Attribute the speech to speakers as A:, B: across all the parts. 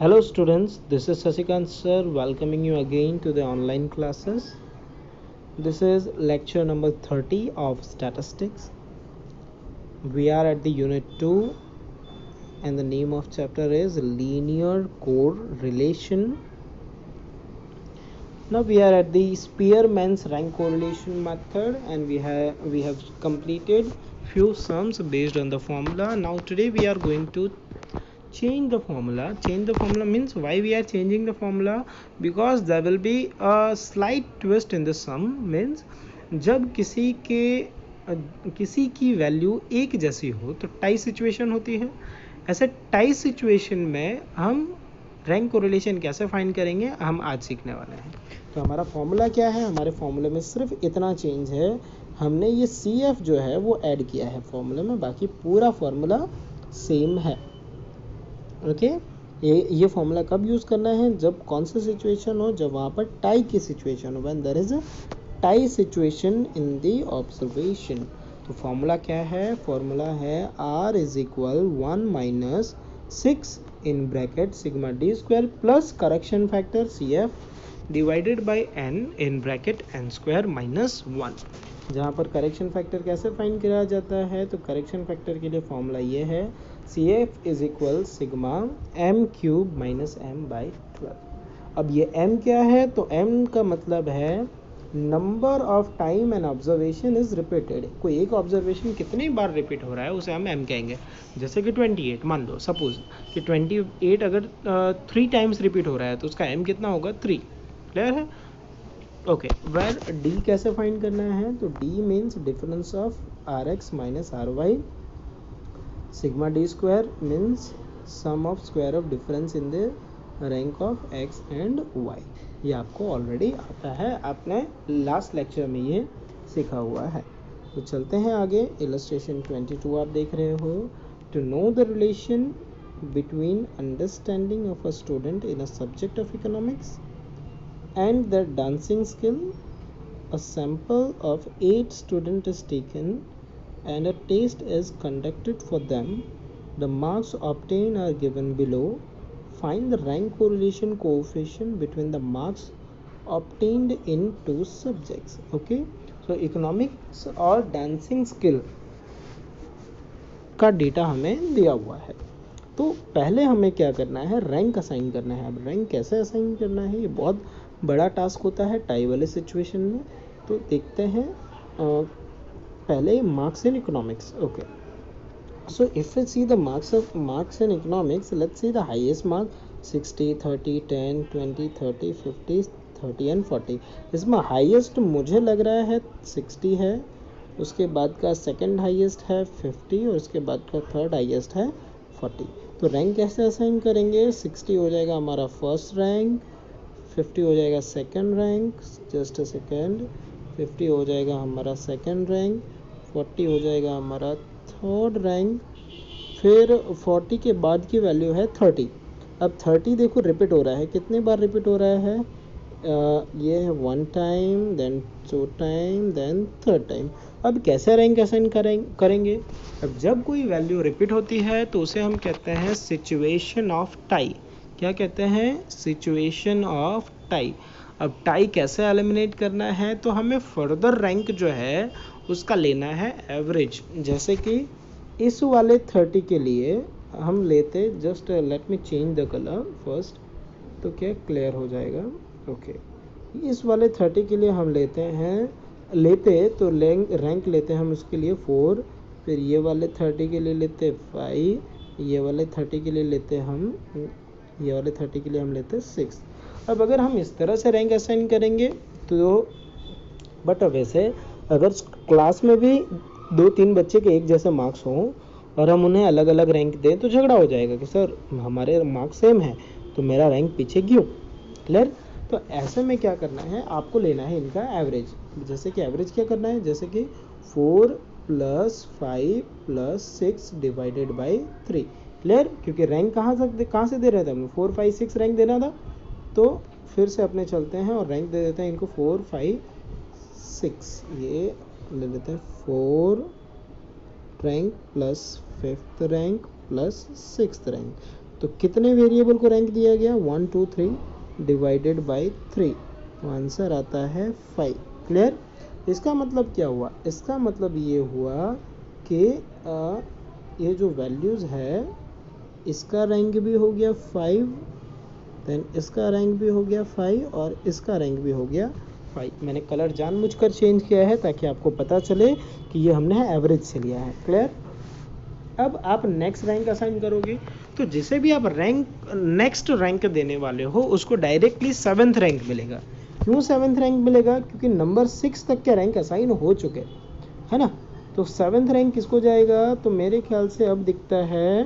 A: Hello students, this is Sasikant sir welcoming you again to the online classes. This is lecture number 30 of statistics. We are at the unit 2 and the name of chapter is linear correlation. Now we are at the Spearman's rank correlation method and we have completed few sums based on the formula. Now today we are going to change the formula means why we are changing the formula, because there will be a slight twist in the sum. means जब किसी की value एक जैसी हो तो tie situation होती है. ऐसे टाई सिचुएशन में हम रैंक कोरिलेशन कैसे फाइंड करेंगे हम आज सीखने वाले हैं. तो हमारा फॉर्मूला क्या है, हमारे फॉर्मूले में सिर्फ इतना चेंज है, हमने ये CF जो है वो ऐड किया है फॉर्मूले में, बाकी पूरा फॉर्मूला सेम है. ओके ये फॉर्मूला कब यूज़ करना है, जब कौन सा सिचुएशन हो, जब वहाँ पर टाई की सिचुएशन हो, when there is a tie situation in the observation. तो फॉर्मूला क्या है, फॉर्मूला है R is equal 1 minus 6 in bracket sigma D square plus correction factor CF divided by n in bracket n square minus 1. जहाँ पर correction factor कैसे find किया जाता है, तो करेक्शन फैक्टर के लिए फॉर्मूला ये है CF is equal sigma m cube minus m by 12. अब ये m क्या है, तो m का मतलब है number of time and observation is repeated. कोई एक ऑब्जर्वेशन कितनी बार रिपीट हो रहा है उसे हम m कहेंगे. जैसे कि 28 मान लो, सपोज कि 28 अगर 3 टाइम्स रिपीट हो रहा है तो उसका m कितना होगा, 3. क्लियर है. ओके वेर d कैसे फाइंड करना है, तो d means difference of rx minus ry. Sigma D square means sum of square of difference in the rank of x and y. ये आपको ऑलरेडी आता है, आपने लास्ट लेक्चर में ये सीखा हुआ है. तो चलते हैं आगे. इलस्ट्रेशन 22 आप देख रहे हो. To know the relation between understanding of a student in a subject of economics and their dancing skill, a sample of 8 students is taken and a test is conducted for them. The marks obtained are given below. Find the rank correlation coefficient between the marks obtained in two subjects. Okay, so economics और dancing skill का data हमें दिया हुआ है. तो पहले हमें क्या करना है, रैंक असाइन करना है. अब रैंक कैसे असाइन करना है, ये बहुत बड़ा टास्क होता है टाई वाले सिचुएशन में. तो देखते हैं पहले marks in economics. Okay so if you see the marks in economics, let's see the highest mark 60, 30, 10, 20, 30, 50, 30 and 40. इसमें हाईएस्ट मुझे लग रहा है 60 है, उसके बाद का सेकंड हाईएस्ट है 50 और उसके बाद का थर्ड हाईएस्ट है 40. तो रैंक कैसे असाइन करेंगे, 60 हो जाएगा हमारा फर्स्ट रैंक, 50 हो जाएगा second rank, just a second, 50 हो जाएगा हमारा सेकंड रैंक, 40 हो जाएगा हमारा थर्ड रैंक, फिर 40 के बाद की वैल्यू है 30. अब 30 देखो रिपीट हो रहा है, कितनी बार रिपीट हो रहा है, ये है 1 time, then 2 time, then 3rd time. अब कैसे रैंक असाइन करेंगे. अब जब कोई वैल्यू रिपीट होती है तो उसे हम कहते हैं सिचुएशन ऑफ टाई. क्या कहते हैं, सिचुएशन ऑफ टाई. अब टाई कैसे एलिमिनेट करना है, तो हमें फर्दर रैंक जो है उसका लेना है एवरेज. जैसे कि इस वाले 30 के लिए हम लेते, just let me change the colour first, तो क्या क्लियर हो जाएगा. ओके इस वाले 30 के लिए हम लेते तो रैंक लेते हम उसके लिए 4, फिर ये वाले 30 के लिए लेते 5, ये वाले 30 के लिए लेते हम, ये वाले 30 के लिए हम लेते 6. अब अगर हम इस तरह से रैंक असाइन करेंगे तो, बट वैसे अगर क्लास में भी 2-3 बच्चे के एक जैसे मार्क्स हों और हम उन्हें अलग अलग रैंक दें तो झगड़ा हो जाएगा कि सर हमारे मार्क्स सेम है तो मेरा रैंक पीछे क्यों. क्लियर. तो ऐसे में क्या करना है, आपको लेना है इनका एवरेज. जैसे कि एवरेज क्या करना है, जैसे कि 4 + 5 + 6 डिवाइडेड बाई 3. क्लियर. क्योंकि रैंक कहाँ से दे रहे थे हमें, 4, 5, 6 रैंक देना था. तो फिर से अपने चलते हैं और रैंक दे देते हैं इनको 4, 5, 6. ये ले लेते हैं 4 rank plus 5th rank plus 6th rank. तो कितने वेरिएबल को रैंक दिया गया, 1 2 3 डिवाइडेड बाई 3, तो आंसर आता है 5। क्लियर। इसका मतलब क्या हुआ, इसका मतलब ये हुआ कि ये जो वैल्यूज़ है इसका रैंक भी हो गया 5, देन इसका रैंक भी हो गया 5 और इसका रैंक भी हो गया 5। मैंने कलर जानबूझकर चेंज किया है ताकि आपको पता चले कि ये हमने एवरेज से लिया है। क्लियर। अब आप नेक्स्ट रैंक असाइन करोगे, तो जिसे भी आप रैंक नेक्स्ट रैंक देने वाले हो उसको डायरेक्टली 7th रैंक मिलेगा। क्यों 7th रैंक मिलेगा, क्योंकि नंबर 6 तक के रैंक असाइन हो चुके है ना। तो 7th रैंक किसको जाएगा, तो मेरे ख्याल से अब दिखता है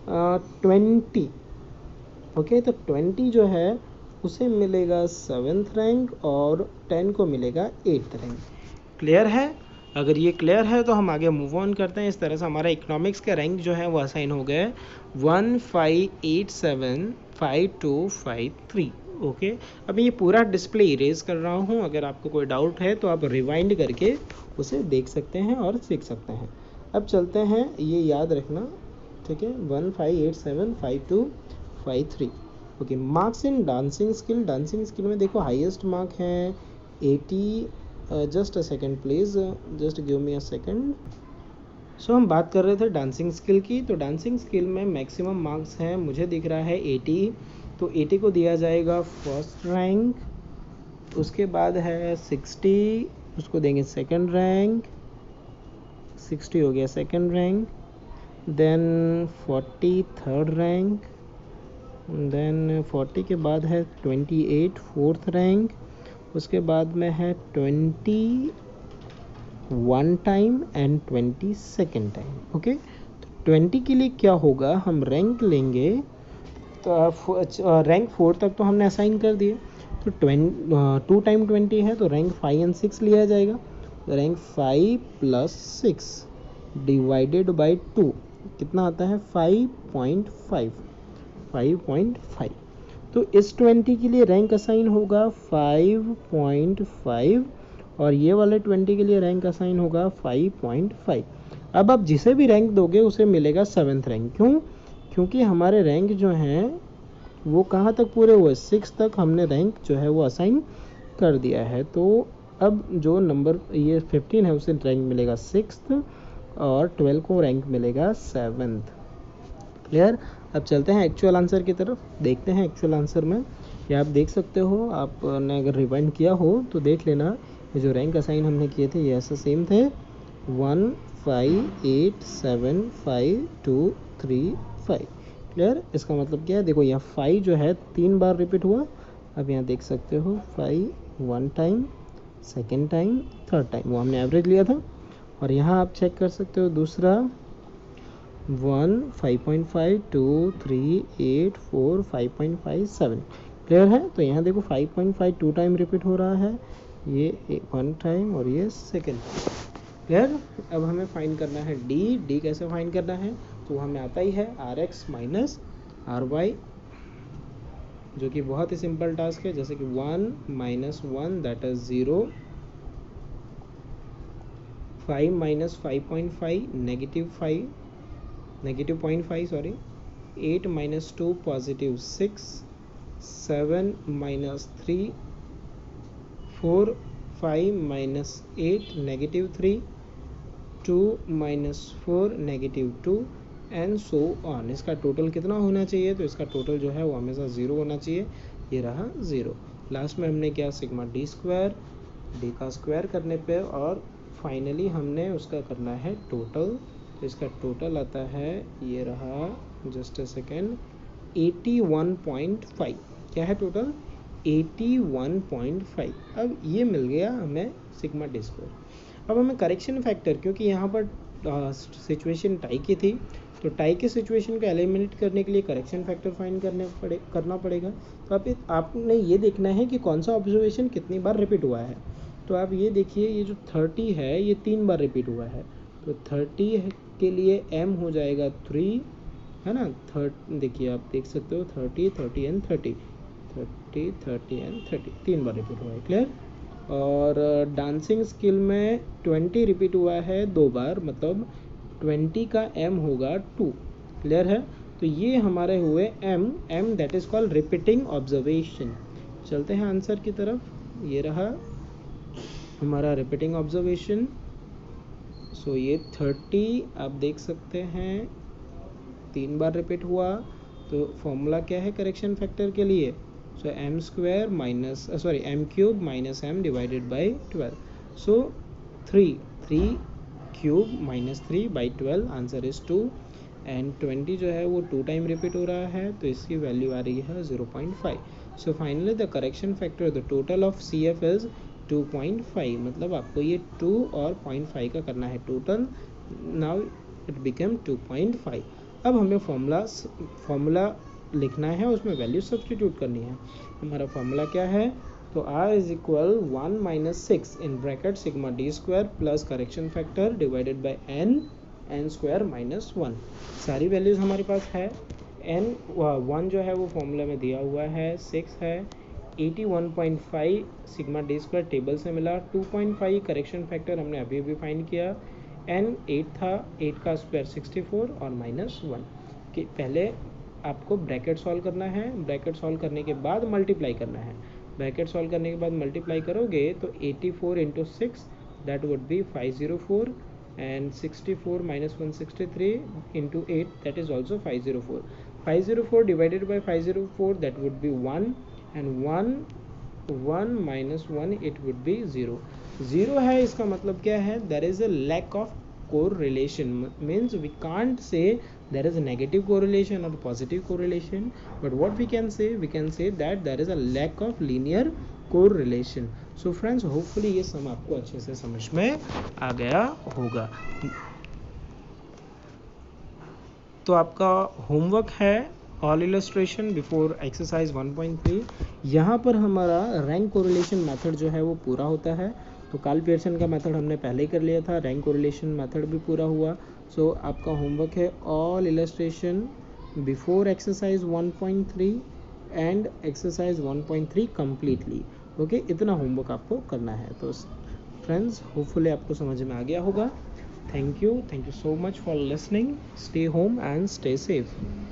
A: 20। ओके, तो 20 जो है उसे मिलेगा 7th रैंक और 10 को मिलेगा 8th रैंक। क्लियर है। अगर ये क्लियर है तो हम आगे मूव ऑन करते हैं। इस तरह से हमारा इकोनॉमिक्स का रैंक जो है वो असाइन हो गए 1 5 8 7 5 2 5 3। ओके, अब ये पूरा डिस्प्ले इरेज कर रहा हूँ, अगर आपको कोई डाउट है तो आप रिवाइंड करके उसे देख सकते हैं और सीख सकते हैं। अब चलते हैं, ये याद रखना, ठीक है, 1 5 8 7 5 2 5 3। Okay, marks in dancing skill. Dancing skill में देखो हाईएस्ट मार्क है 80। Just a second please, just give me a second. So हम बात कर रहे थे डांसिंग स्किल की, तो डांसिंग स्किल में मैक्सिमम मार्क्स हैं, मुझे दिख रहा है 80। तो 80 को दिया जाएगा फर्स्ट रैंक, उसके बाद है 60, उसको देंगे सेकंड रैंक, 60 हो गया second rank, then 40 third rank, then 40 के बाद है 28 फोर्थ रैंक, उसके बाद में है 20 1 time and 20 second time. Okay, तो 20 के लिए क्या होगा, हम रैंक लेंगे, तो रैंक 4 तक तो हमने असाइन कर दिए, तो 2 टाइम 20 है तो रैंक 5 एंड 6 लिया जाएगा। रैंक 5 प्लस 6 डिवाइडेड बाई 2 कितना आता है 5.5। 5.5, तो इस 20 के लिए रैंक असाइन होगा 5.5 और ये वाले 20 के लिए रैंक असाइन होगा 5.5। अब आप जिसे भी रैंक दोगे उसे मिलेगा 7th रैंक। क्यों, क्योंकि हमारे रैंक जो हैं वो कहाँ तक पूरे हुए, 6 तक हमने रैंक जो है वो असाइन कर दिया है। तो अब जो नंबर ये 15 है उसे रैंक मिलेगा 6th और 12 को रैंक मिलेगा 7th। क्लियर। अब चलते हैं एक्चुअल आंसर की तरफ, देखते हैं एक्चुअल आंसर में। ये आप देख सकते हो, आपने अगर रिवाइंड किया हो तो देख लेना, ये जो रैंक असाइन हमने किए थे ये ऐसा सेम थे, 1 5 8 7 5 2 3 5। क्लियर। इसका मतलब क्या है, देखो यहाँ 5 जो है 3 बार रिपीट हुआ। अब यहाँ देख सकते हो 5 1 time, second time, third time, वो हमने एवरेज लिया था। और यहाँ आप चेक कर सकते हो दूसरा 1 5.5 2 3 8 4 5.5 7। क्लियर है। तो यहाँ देखो 5.5 2 टाइम रिपीट हो रहा है, ये 1 टाइम और ये सेकेंड। क्लियर। अब हमें फाइंड करना है डी कैसे फाइंड करना है, तो हमें आता ही है RX माइनस RY, जो कि बहुत ही सिंपल टास्क है। जैसे कि 1 minus 1 that is 0, 5 minus 5.5 negative 0.5 sorry, 8 minus 2 positive 6, 7 minus 3 4, 5 minus 8 negative 3, 2 minus 4 negative 2 and so on. इसका टोटल कितना होना चाहिए, तो इसका टोटल जो है वो हमेशा 0 होना चाहिए, ये रहा 0। लास्ट में हमने क्या सिग्मा डी स्क्वायर, डी का स्क्वायर करने पे और फाइनली हमने उसका करना है टोटल। तो इसका टोटल आता है, ये रहा, जस्ट अ सेकेंड, 81.5। क्या है टोटल, 81.5। अब ये मिल गया हमें सिग्मा डी स्क्वायर। अब हमें करेक्शन फैक्टर, क्योंकि यहाँ पर सिचुएशन टाई की थी, तो टाई के सिचुएशन को एलिमिनेट करने के लिए करेक्शन फैक्टर फाइंड करना पड़ेगा। तो आपने ये देखना है कि कौन सा ऑब्जर्वेशन कितनी बार रिपीट हुआ है। तो आप ये देखिए, ये जो 30 है ये 3 बार रिपीट हुआ है, तो 30 के लिए m हो जाएगा 3, है ना। देखिए आप देख सकते हो 30 30 एंड 30 30 30 एंड 30 3 बार रिपीट हुआ है। क्लियर। और डांसिंग स्किल में 20 रिपीट हुआ है 2 बार, मतलब 20 का m होगा 2। क्लियर है। तो ये हमारे हुए m that is called repeating observation. चलते हैं आंसर की तरफ, ये रहा हमारा रिपीटिंग ऑब्जर्वेशन। सो ये 30 आप देख सकते हैं 3 बार रिपीट हुआ। तो फॉर्मूला क्या है करेक्शन फैक्टर के लिए? सो m square minus m cube minus m divided by 12। So 3 cube minus 3 by 12 answer is 2 and 20 जो है वो 2 टाइम रिपीट हो रहा है तो इसकी वैल्यू आ रही है 0.5। So finally the correction factor the total of CF is 2.5, मतलब आपको ये 2 और 0.5 का करना है टोटल। Now it become 2.5। अब हमें फॉर्मूला लिखना है, उसमें वैल्यू सब्सटीट्यूट करनी है। हमारा फॉर्मूला क्या है? तो r is equal 1 minus 6 in bracket sigma D square plus correction factor divided by n square minus 1। सारी वैल्यूज़ हमारे पास है। n1 जो है वो फॉर्मूला में दिया हुआ है, 6 है, 81.5 सिग्मा डी स्क्वायर टेबल से मिला, 2.5 करेक्शन फैक्टर हमने अभी अभी फाइंड किया, n 8 था, 8 का स्क्वायर 64 और माइनस 1। कि पहले आपको ब्रैकेट सॉल्व करना है, ब्रैकेट सॉल्व करने के बाद मल्टीप्लाई करना है। ब्रैकेट सॉल्व करने के बाद मल्टीप्लाई करोगे तो 84 into 6 that would be 504 and 64 minus 163 into 8 that is also 504. 504 divided by 504 that would be 1 and 1 minus 1 it would be 0. 0 है इसका मतलब क्या है? There is a lack of correlation, means we can't say there is a negative correlation or positive correlation, but what we can say that there is a lack of linear correlation. So friends, hopefully ये सम आपको अच्छे से समझ में आ गया होगा। तो आपका होमवर्क है ऑल इलस्ट्रेशन बिफोर एक्सरसाइज 1.3। यहाँ पर हमारा रैंक कोरिलेशन मेथड जो है वो पूरा होता है। तो कार्ल पियर्सन का मेथड हमने पहले ही कर लिया था, रैंक कोरिलेशन मेथड भी पूरा हुआ। सो आपका होमवर्क है all illustration before exercise 1.3 and exercise 1.3 completely. Okay, इतना होमवर्क आपको करना है। तो फ्रेंड्स, होपफुली आपको समझ में आ गया होगा। Thank you so much for listening. Stay home and stay safe.